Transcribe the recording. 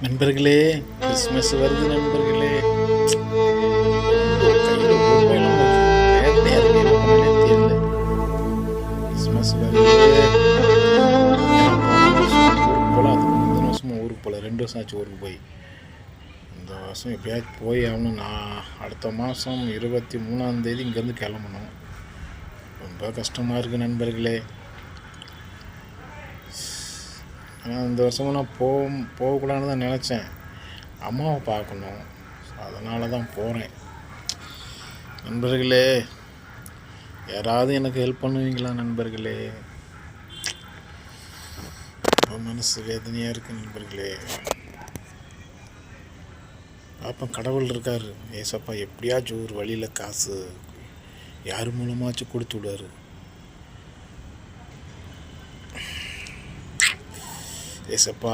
நண்பர்களே, கிறிஸ்மஸ் வருது நண்பர்களே. கையில் ஒரு ரூபாயெல்லாம் வேதனையாக இருக்கு, என்ன பண்ணனே தெரியல. கிறிஸ்மஸ் வருது. ஏன்னா போன வருஷம் ஊருக்கு போகல, அதுக்கு முந்தின வருஷமும் ஊருக்கு போகல, 2 வருஷம் ஆச்சு ஊருக்கு போய். இந்த வருஷம் எப்படியாச்சும் போய் ஆகணும். நான் அடுத்த மாதம் 23ஆம் தேதி இங்கேருந்து கிளம்பணும். ரொம்ப கஷ்டமாக இருக்குது நண்பர்களே. இந்த வருஷமும் நான் போகக்கூடாதுன்னு தான் நினச்சேன். அம்மாவை பார்க்கணும், அதனால தான் போகிறேன். நண்பர்களே, யாராவது எனக்கு ஹெல்ப் பண்ணுவீங்களா நண்பர்களே? ரொம்ப மனசு வேதனையாக இருக்குது நண்பர்களே. பாப்பா கடவுள் இருக்கார், ஏசப்பா எப்படியாச்சும் ஒரு வழியில் காசு யார் மூலமாச்சும் கொடுத்து விடுவார். ஏசப்பா